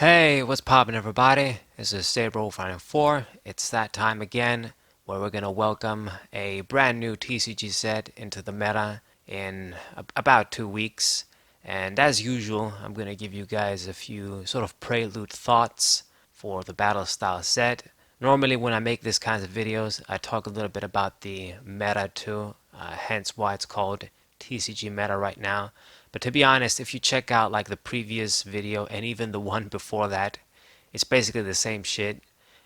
Hey, what's poppin' everybody? This is Saber054. It's that time again where we're gonna welcome a brand new TCG set into the meta in about 2 weeks. And as usual, I'm gonna give you guys a few sort of prelude thoughts for the battle style set. Normally when I make these kinds of videos, I talk a little bit about the meta too, hence why it's called TCG meta right now. But to be honest, if you check out like the previous video and even the one before that, it's basically the same shit.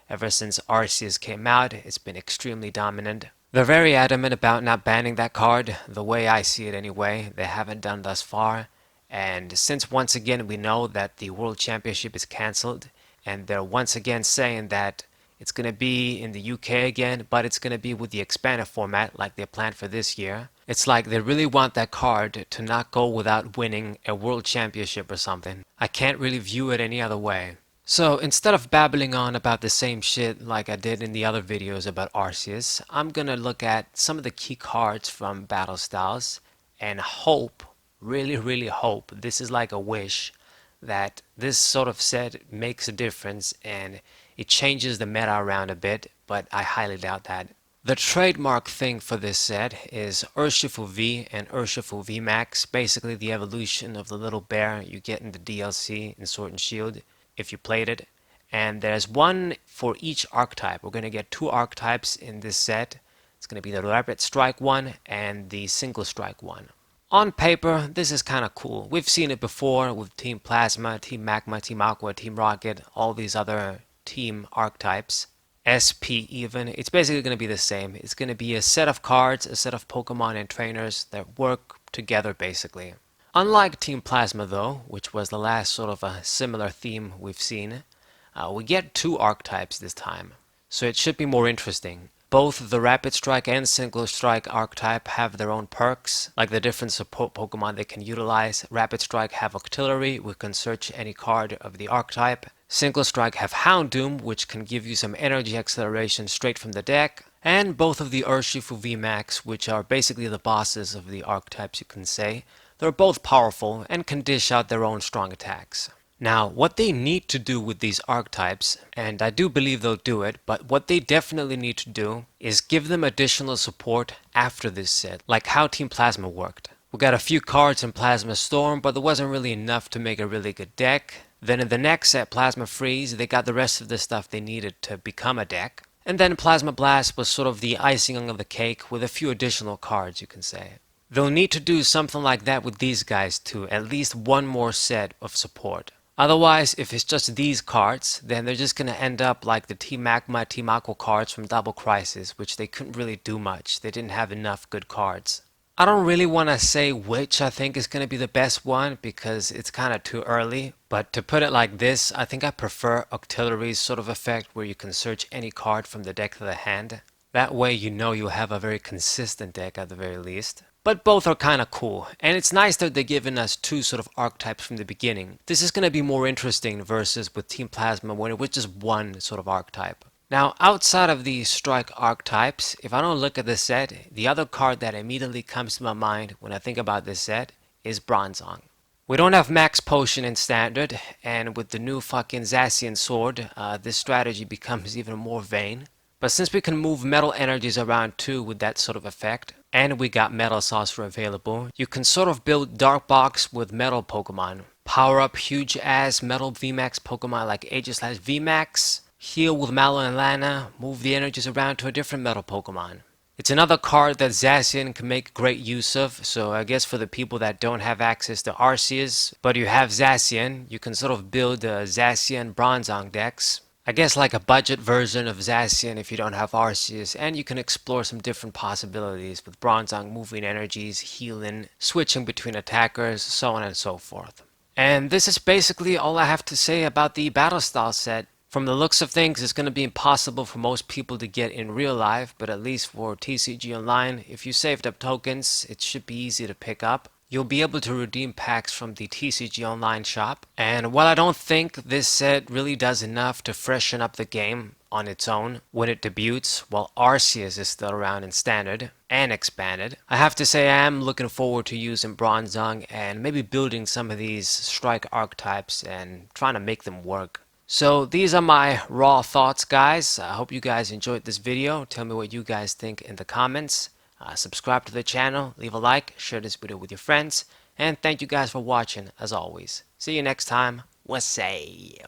Ever since Arceus came out, it's been extremely dominant. They're very adamant about not banning that card, the way I see it anyway. They haven't done thus far. And since once again we know that the World Championship is cancelled, and they're once again saying that it's going to be in the UK again, but it's going to be with the expanded format like they planned for this year. It's like they really want that card to not go without winning a world championship or something. I can't really view it any other way. So instead of babbling on about the same shit like I did in the other videos about Arceus, I'm gonna look at some of the key cards from Battle Styles and hope, really hope, this is like a wish, that this sort of set makes a difference and it changes the meta around a bit, but I highly doubt that. The trademark thing for this set is Urshifu V and Urshifu V Max, basically the evolution of the little bear you get in the DLC in Sword and Shield if you played it. And there's one for each archetype. We're going to get two archetypes in this set. It's going to be the Rapid Strike one and the Single Strike one. On paper, this is kind of cool. We've seen it before with Team Plasma, Team Magma, Team Aqua, Team Rocket, all these other team archetypes. SP even. It's basically going to be the same. It's going to be a set of cards, a set of Pokemon and trainers that work together basically. Unlike Team Plasma though, which was the last sort of a similar theme we've seen, we get two archetypes this time. So it should be more interesting. Both the Rapid Strike and Single Strike archetype have their own perks, like the different support Pokemon they can utilize. Rapid Strike have Artillery, which can search any card of the archetype. Single Strike have Houndoom, which can give you some energy acceleration straight from the deck. And both of the Urshifu VMAX, which are basically the bosses of the archetypes you can say. They're both powerful and can dish out their own strong attacks. Now, what they need to do with these archetypes, and I do believe they'll do it, but what they definitely need to do is give them additional support after this set, like how Team Plasma worked. We got a few cards in Plasma Storm, but there wasn't really enough to make a really good deck. Then in the next set, Plasma Freeze, they got the rest of the stuff they needed to become a deck. And then Plasma Blast was sort of the icing on the cake with a few additional cards, you can say. They'll need to do something like that with these guys too, at least one more set of support. Otherwise, if it's just these cards, then they're just going to end up like the Team Magma, Team Aqua cards from Double Crisis, which they couldn't really do much. They didn't have enough good cards. I don't really want to say which I think is going to be the best one because it's kind of too early, but to put it like this, I think I prefer Octillery's sort of effect where you can search any card from the deck to the hand. That way you know you'll have a very consistent deck at the very least. But both are kind of cool, and it's nice that they're giving us two sort of archetypes from the beginning. This is going to be more interesting versus with Team Plasma when it was just one sort of archetype. Now, outside of the strike archetypes, if I don't look at this set, the other card that immediately comes to my mind when I think about this set is Bronzong. We don't have Max Potion in Standard, and with the new fucking Zacian Sword, this strategy becomes even more vain. But since we can move metal energies around too with that sort of effect, and we got Metal Saucer available, you can sort of build Dark Box with metal Pokemon. Power up huge ass metal VMAX Pokemon like Aegislash VMAX, heal with Mallow and Lana, move the energies around to a different metal Pokemon. It's another card that Zacian can make great use of, so I guess for the people that don't have access to Arceus, but you have Zacian, you can sort of build Zacian Bronzong decks. I guess like a budget version of Zacian if you don't have Arceus, and you can explore some different possibilities with Bronzong moving energies, healing, switching between attackers, so on and so forth. And this is basically all I have to say about the Battle Style set. From the looks of things, it's going to be impossible for most people to get in real life, but at least for TCG Online, if you saved up tokens, it should be easy to pick up. You'll be able to redeem packs from the TCG Online shop. And while I don't think this set really does enough to freshen up the game, on its own when it debuts, while Arceus is still around in Standard and Expanded. I have to say I am looking forward to using Bronzong and maybe building some of these strike archetypes and trying to make them work. So these are my raw thoughts, guys. I hope you guys enjoyed this video. Tell me what you guys think in the comments. Subscribe to the channel, leave a like, share this video with your friends, and thank you guys for watching as always. See you next time. Wassay.